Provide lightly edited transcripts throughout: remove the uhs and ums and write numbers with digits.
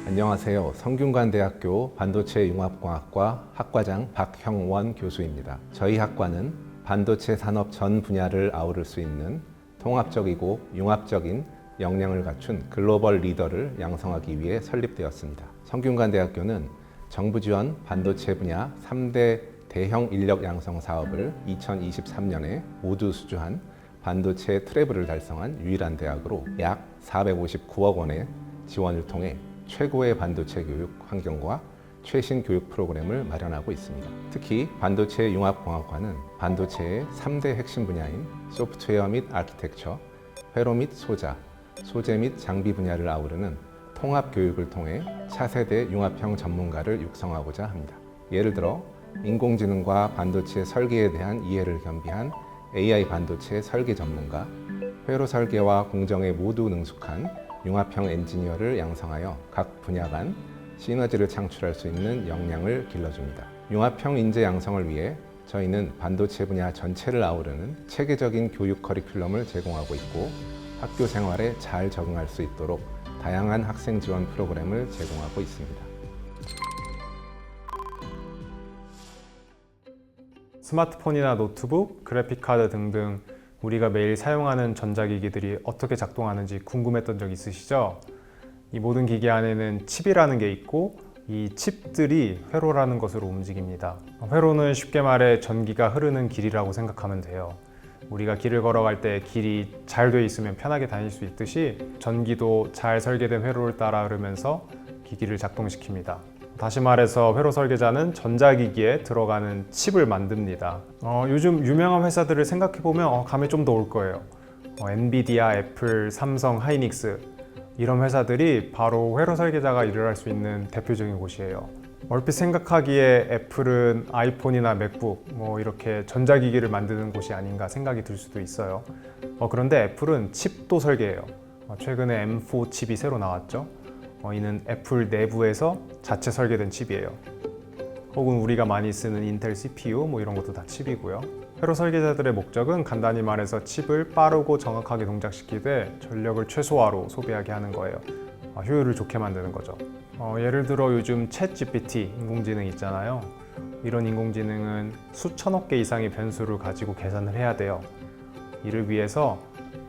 안녕하세요. 성균관대학교 반도체융합공학과 학과장 박형원 교수입니다. 저희 학과는 반도체 산업 전 분야를 아우를 수 있는 통합적이고 융합적인 역량을 갖춘 글로벌 리더를 양성하기 위해 설립되었습니다. 성균관대학교는 정부 지원 반도체 분야 3대 대형 인력 양성 사업을 2023년에 모두 수주한 반도체 트래블을 달성한 유일한 대학으로 약 459억 원의 지원을 통해 최고의 반도체 교육 환경과 최신 교육 프로그램을 마련하고 있습니다. 특히 반도체 융합공학과는 반도체의 3대 핵심 분야인 소프트웨어 및 아키텍처, 회로 및 소자, 소재 및 장비 분야를 아우르는 통합 교육을 통해 차세대 융합형 전문가를 육성하고자 합니다. 예를 들어 인공지능과 반도체 설계에 대한 이해를 겸비한 AI 반도체 설계 전문가, 회로 설계와 공정에 모두 능숙한 융합형 엔지니어를 양성하여 각 분야 간 시너지를 창출할 수 있는 역량을 길러줍니다. 융합형 인재 양성을 위해 저희는 반도체 분야 전체를 아우르는 체계적인 교육 커리큘럼을 제공하고 있고 학교 생활에 잘 적응할 수 있도록 다양한 학생 지원 프로그램을 제공하고 있습니다. 스마트폰이나 노트북, 그래픽카드 등등 우리가 매일 사용하는 전자기기들이 어떻게 작동하는지 궁금했던 적 있으시죠? 이 모든 기기 안에는 칩이라는 게 있고 이 칩들이 회로라는 것으로 움직입니다. 회로는 쉽게 말해 전기가 흐르는 길이라고 생각하면 돼요. 우리가 길을 걸어갈 때 길이 잘 돼 있으면 편하게 다닐 수 있듯이 전기도 잘 설계된 회로를 따라 흐르면서 기기를 작동시킵니다. 다시 말해서 회로 설계자는 전자기기에 들어가는 칩을 만듭니다. 요즘 유명한 회사들을 생각해보면 감이 좀 더 올 거예요. 엔비디아, 애플, 삼성, 하이닉스 이런 회사들이 바로 회로 설계자가 일을 할 수 있는 대표적인 곳이에요. 얼핏 생각하기에 애플은 아이폰이나 맥북 이렇게 전자기기를 만드는 곳이 아닌가 생각이 들 수도 있어요. 그런데 애플은 칩도 설계해요. 최근에 M4 칩이 새로 나왔죠. 이는 애플 내부에서 자체 설계된 칩이에요. 혹은 우리가 많이 쓰는 인텔 CPU 이런 것도 다 칩이고요. 회로 설계자들의 목적은 간단히 말해서 칩을 빠르고 정확하게 동작시키되 전력을 최소화로 소비하게 하는 거예요. 효율을 좋게 만드는 거죠. 예를 들어 요즘 챗 GPT 인공지능 있잖아요. 이런 인공지능은 수천억 개 이상의 변수를 가지고 계산을 해야 돼요. 이를 위해서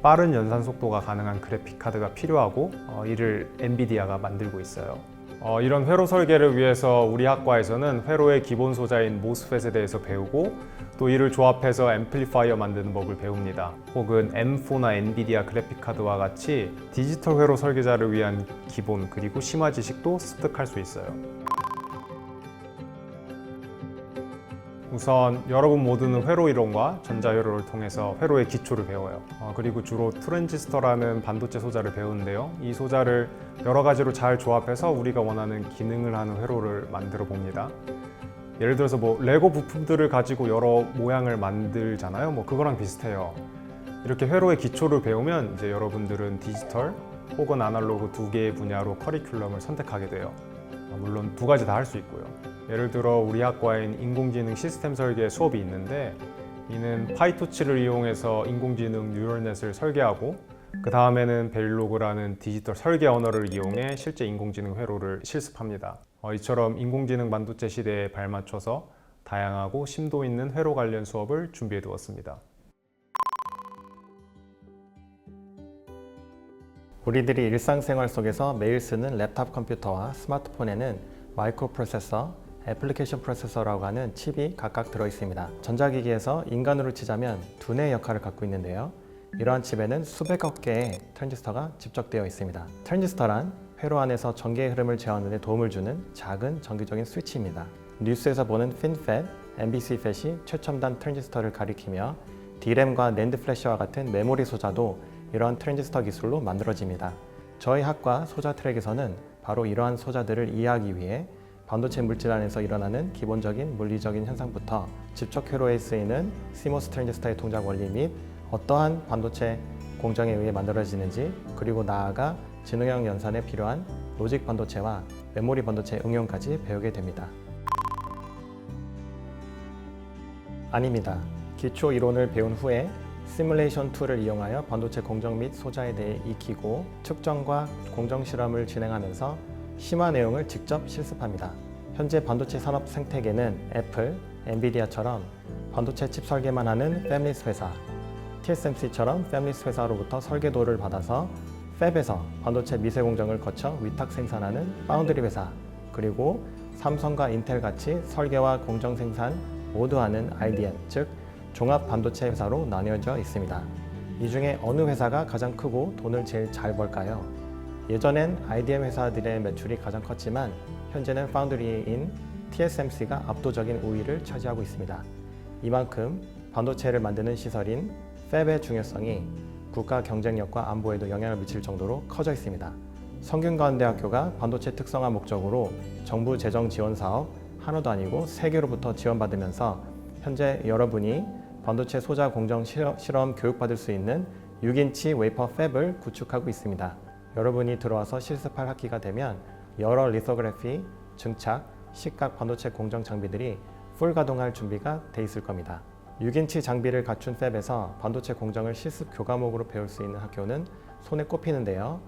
빠른 연산 속도가 가능한 그래픽 카드가 필요하고 이를 엔비디아가 만들고 있어요. 이런 회로 설계를 위해서 우리 학과에서는 회로의 기본 소자인 모스펫에 대해서 배우고 또 이를 조합해서 앰플리파이어 만드는 법을 배웁니다. 혹은 M4나 엔비디아 그래픽 카드와 같이 디지털 회로 설계자를 위한 기본 그리고 심화 지식도 습득할 수 있어요. 우선 여러분 모두는 회로 이론과 전자회로를 통해서 회로의 기초를 배워요. 그리고 주로 트랜지스터라는 반도체 소자를 배우는데요. 이 소자를 여러 가지로 잘 조합해서 우리가 원하는 기능을 하는 회로를 만들어 봅니다. 예를 들어서 레고 부품들을 가지고 여러 모양을 만들잖아요. 그거랑 비슷해요. 이렇게 회로의 기초를 배우면 이제 여러분들은 디지털 혹은 아날로그 두 개의 분야로 커리큘럼을 선택하게 돼요. 물론 두 가지 다 할 수 있고요. 예를 들어 우리 학과엔 인공지능 시스템 설계 수업이 있는데 이는 파이토치를 이용해서 인공지능 뉴럴넷을 설계하고 그 다음에는 베릴로그라는 디지털 설계 언어를 이용해 실제 인공지능 회로를 실습합니다. 이처럼 인공지능 반도체 시대에 발맞춰서 다양하고 심도 있는 회로 관련 수업을 준비해 두었습니다. 우리들이 일상생활 속에서 매일 쓰는 랩탑 컴퓨터와 스마트폰에는 마이크로 프로세서, 애플리케이션 프로세서라고 하는 칩이 각각 들어있습니다. 전자기기에서 인간으로 치자면 두뇌의 역할을 갖고 있는데요. 이러한 칩에는 수백억 개의 트랜지스터가 집적되어 있습니다. 트랜지스터란 회로 안에서 전기의 흐름을 제어하는 데 도움을 주는 작은 정기적인 스위치입니다. 뉴스에서 보는 핀팻, MBC 팻이 최첨단 트랜지스터를 가리키며 D램과 낸드 플래시와 같은 메모리 소자도 이러한 트랜지스터 기술로 만들어집니다. 저희 학과 소자 트랙에서는 바로 이러한 소자들을 이해하기 위해 반도체 물질 안에서 일어나는 기본적인 물리적인 현상부터 집적 회로에 쓰이는 CMOS 트랜지스터의 동작 원리 및 어떠한 반도체 공정에 의해 만들어지는지 그리고 나아가 지능형 연산에 필요한 로직 반도체와 메모리 반도체 응용까지 배우게 됩니다. 아닙니다. 기초 이론을 배운 후에 시뮬레이션 툴을 이용하여 반도체 공정 및 소자에 대해 익히고 측정과 공정 실험을 진행하면서 심화 내용을 직접 실습합니다. 현재 반도체 산업 생태계는 애플, 엔비디아처럼 반도체 칩 설계만 하는 팹리스 회사, TSMC처럼 팹리스 회사로부터 설계도를 받아서 팹에서 반도체 미세 공정을 거쳐 위탁 생산하는 파운드리 회사, 그리고 삼성과 인텔 같이 설계와 공정 생산 모두 하는 IDM, 즉 종합 반도체 회사로 나뉘어져 있습니다. 이 중에 어느 회사가 가장 크고 돈을 제일 잘 벌까요? 예전엔 IDM 회사들의 매출이 가장 컸지만 현재는 파운드리인 TSMC가 압도적인 우위를 차지하고 있습니다. 이만큼 반도체를 만드는 시설인 팹의 중요성이 국가 경쟁력과 안보에도 영향을 미칠 정도로 커져 있습니다. 성균관대학교가 반도체 특성화 목적으로 정부 재정 지원 사업 하나도 아니고 3개로부터 지원받으면서 현재 여러분이 반도체 소자 공정 실험 교육받을 수 있는 6인치 웨이퍼 팹을 구축하고 있습니다. 여러분이 들어와서 실습할 학기가 되면 여러 리소그래피, 증착, 식각 반도체 공정 장비들이 풀 가동할 준비가 돼 있을 겁니다. 6인치 장비를 갖춘 팹에서 반도체 공정을 실습 교과목으로 배울 수 있는 학교는 손에 꼽히는데요.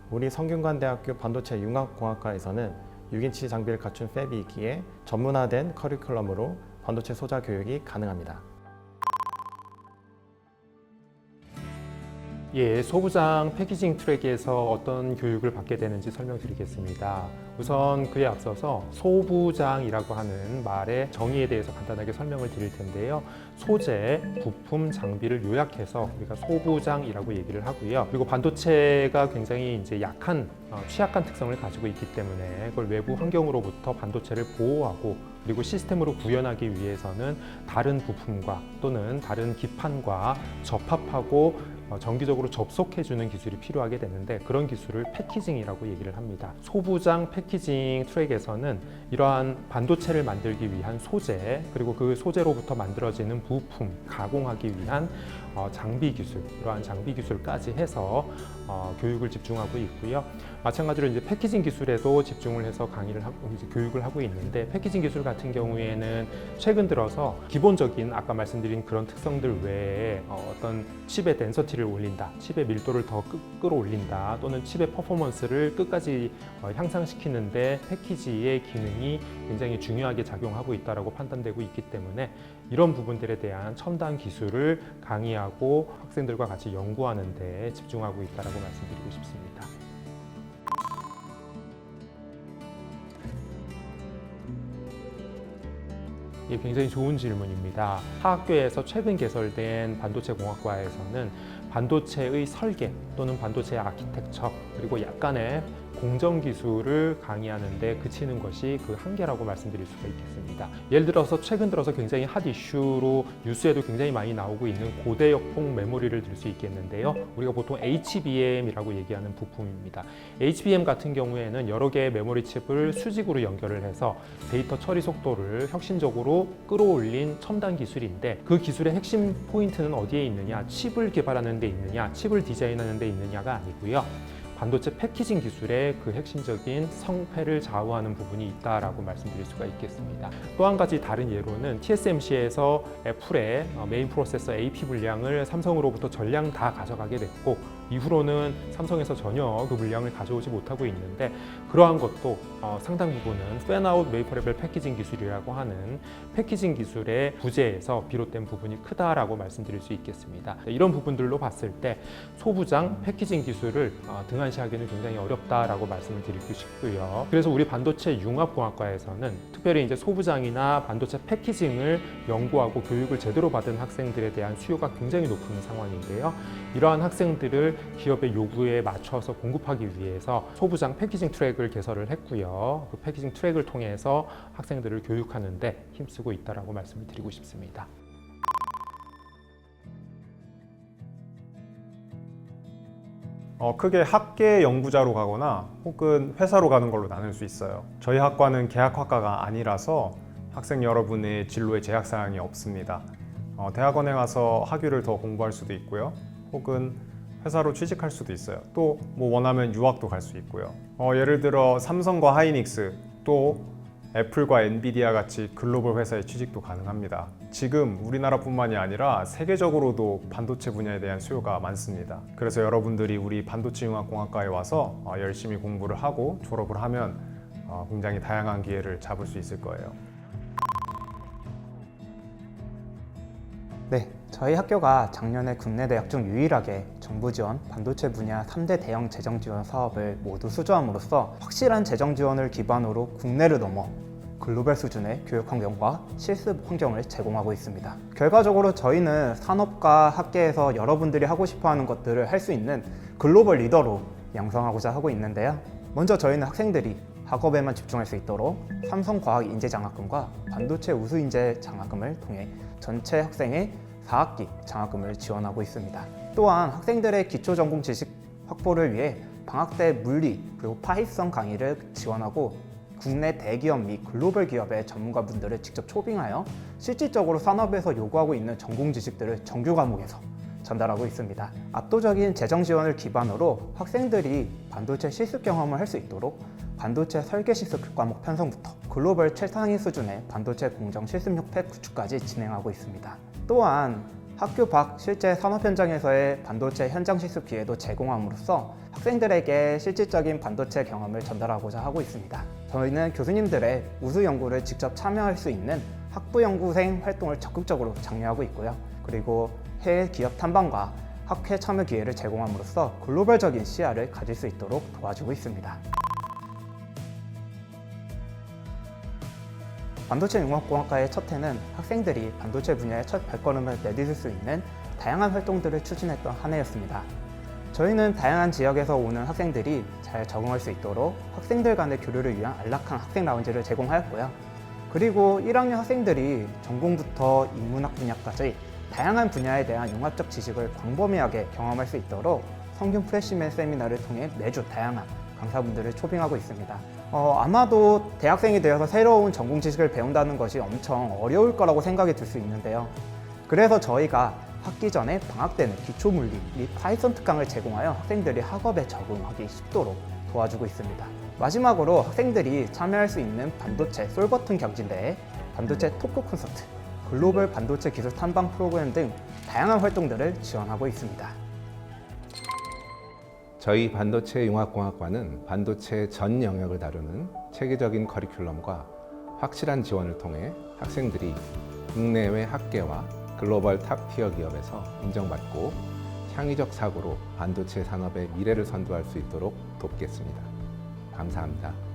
우리 성균관대학교 반도체 융합공학과에서는 6인치 장비를 갖춘 팹이 있기에 전문화된 커리큘럼으로 반도체 소자 교육이 가능합니다. 예, 소부장 패키징 트랙에서 어떤 교육을 받게 되는지 설명드리겠습니다. 우선 그에 앞서서 소부장이라고 하는 말의 정의에 대해서 간단하게 설명을 드릴 텐데요. 소재, 부품, 장비를 요약해서 우리가 소부장이라고 얘기를 하고요. 그리고 반도체가 굉장히 이제 취약한 특성을 가지고 있기 때문에 그걸 외부 환경으로부터 반도체를 보호하고 그리고 시스템으로 구현하기 위해서는 다른 부품과 또는 다른 기판과 접합하고 정기적으로 접속해주는 기술이 필요하게 되는데 그런 기술을 패키징이라고 얘기를 합니다. 소부장 패키징 트랙에서는 이러한 반도체를 만들기 위한 소재 그리고 그 소재로부터 만들어지는 부품, 가공하기 위한 장비 기술, 이러한 장비 기술까지 해서 교육을 집중하고 있고요. 마찬가지로 이제 패키징 기술에도 집중을 해서 교육을 하고 있는데 패키징 기술 같은 경우에는 최근 들어서 기본적인 아까 말씀드린 그런 특성들 외에 어떤 칩의 덴서티를 올린다, 칩의 밀도를 더 끌어올린다, 또는 칩의 퍼포먼스를 끝까지 향상시키는데 패키지의 기능이 굉장히 중요하게 작용하고 있다고 판단되고 있기 때문에 이런 부분들에 대한 첨단 기술을 강의하고 학생들과 같이 연구하는 데 집중하고 있다고 말씀드리고 싶습니다. 예, 굉장히 좋은 질문입니다. 하학교에서 최근 개설된 반도체 공학과에서는 반도체의 설계 또는 반도체의 아키텍처 그리고 약간의 공정 기술을 강의하는 데 그치는 것이 그 한계라고 말씀드릴 수가 있겠습니다. 예를 들어서 최근 들어서 굉장히 핫 이슈로 뉴스에도 굉장히 많이 나오고 있는 고대역폭 메모리를 들 수 있겠는데요. 우리가 보통 HBM이라고 얘기하는 부품입니다. HBM 같은 경우에는 여러 개의 메모리 칩을 수직으로 연결을 해서 데이터 처리 속도를 혁신적으로 끌어올린 첨단 기술인데 그 기술의 핵심 포인트는 어디에 있느냐? 칩을 개발하는 데 있느냐? 칩을 디자인하는 데 있느냐가 아니고요. 반도체 패키징 기술의 그 핵심적인 성패를 좌우하는 부분이 있다라고 말씀드릴 수가 있겠습니다. 또 한 가지 다른 예로는 TSMC에서 애플의 메인 프로세서 AP 물량을 삼성으로부터 전량 다 가져가게 됐고 이후로는 삼성에서 전혀 그 물량을 가져오지 못하고 있는데 그러한 것도 상당 부분은 팬아웃 웨이퍼 레벨 패키징 기술이라고 하는 패키징 기술의 부재에서 비롯된 부분이 크다라고 말씀드릴 수 있겠습니다. 이런 부분들로 봤을 때 소부장 패키징 기술을 등한시하기는 굉장히 어렵다라고 말씀을 드리고 싶고요. 그래서 우리 반도체 융합공학과에서는 특별히 이제 소부장이나 반도체 패키징을 연구하고 교육을 제대로 받은 학생들에 대한 수요가 굉장히 높은 상황인데요. 이러한 학생들을 기업의 요구에 맞춰서 공급하기 위해서 소부장 패키징 트랙을 개설을 했고요. 그 패키징 트랙을 통해서 학생들을 교육하는 데 힘쓰고 있다라고 말씀을 드리고 싶습니다. 크게 학계 연구자로 가거나 혹은 회사로 가는 걸로 나눌 수 있어요. 저희 학과는 계약학과가 아니라서 학생 여러분의 진로에 제약사항이 없습니다. 대학원에 가서 학위를 더 공부할 수도 있고요. 혹은 회사로 취직할 수도 있어요. 또 뭐 원하면 유학도 갈 수 있고요. 예를 들어 삼성과 하이닉스 또 애플과 엔비디아 같이 글로벌 회사의 취직도 가능합니다. 지금 우리나라뿐만이 아니라 세계적으로도 반도체 분야에 대한 수요가 많습니다. 그래서 여러분들이 우리 반도체융합공학과에 와서 열심히 공부를 하고 졸업을 하면 굉장히 다양한 기회를 잡을 수 있을 거예요. 네, 저희 학교가 작년에 국내 대학 중 유일하게 정부 지원 반도체 분야 3대 대형 재정 지원 사업을 모두 수주함으로써 확실한 재정 지원을 기반으로 국내를 넘어 글로벌 수준의 교육 환경과 실습 환경을 제공하고 있습니다. 결과적으로 저희는 산업과 학계에서 여러분들이 하고 싶어하는 것들을 할 수 있는 글로벌 리더로 양성하고자 하고 있는데요. 먼저 저희는 학생들이 학업에만 집중할 수 있도록 삼성과학인재장학금과 반도체 우수인재 장학금을 통해 전체 학생의 4학기 장학금을 지원하고 있습니다. 또한 학생들의 기초전공 지식 확보를 위해 방학 때 물리 그리고 파이썬 강의를 지원하고 국내 대기업 및 글로벌 기업의 전문가분들을 직접 초빙하여 실질적으로 산업에서 요구하고 있는 전공 지식들을 정규 과목에서 전달하고 있습니다. 압도적인 재정 지원을 기반으로 학생들이 반도체 실습 경험을 할 수 있도록 반도체 설계 실습 과목 편성부터 글로벌 최상위 수준의 반도체 공정 실습 협회 구축까지 진행하고 있습니다. 또한 학교 밖 실제 산업 현장에서의 반도체 현장 실습 기회도 제공함으로써 학생들에게 실질적인 반도체 경험을 전달하고자 하고 있습니다. 저희는 교수님들의 우수 연구를 직접 참여할 수 있는 학부 연구생 활동을 적극적으로 장려하고 있고요. 그리고 해외 기업 탐방과 학회 참여 기회를 제공함으로써 글로벌적인 시야를 가질 수 있도록 도와주고 있습니다. 반도체 융합공학과의 첫 해는 학생들이 반도체 분야의 첫 발걸음을 내딛을 수 있는 다양한 활동들을 추진했던 한 해였습니다. 저희는 다양한 지역에서 오는 학생들이 잘 적응할 수 있도록 학생들 간의 교류를 위한 안락한 학생 라운지를 제공하였고요. 그리고 1학년 학생들이 전공부터 인문학 분야까지 다양한 분야에 대한 융합적 지식을 광범위하게 경험할 수 있도록 성균 프레시맨 세미나를 통해 매주 다양한 강사분들을 초빙하고 있습니다. 아마도 대학생이 되어서 새로운 전공 지식을 배운다는 것이 엄청 어려울 거라고 생각이 들 수 있는데요. 그래서 저희가 학기 전에 방학 때는 기초물리 및 파이썬 특강을 제공하여 학생들이 학업에 적응하기 쉽도록 도와주고 있습니다. 마지막으로 학생들이 참여할 수 있는 반도체 솔버튼 경진대회, 반도체 토크 콘서트, 글로벌 반도체 기술 탐방 프로그램 등 다양한 활동들을 지원하고 있습니다. 저희 반도체 융합공학과는 반도체 전 영역을 다루는 체계적인 커리큘럼과 확실한 지원을 통해 학생들이 국내외 학계와 글로벌 탑티어 기업에서 인정받고 창의적 사고로 반도체 산업의 미래를 선도할 수 있도록 돕겠습니다. 감사합니다.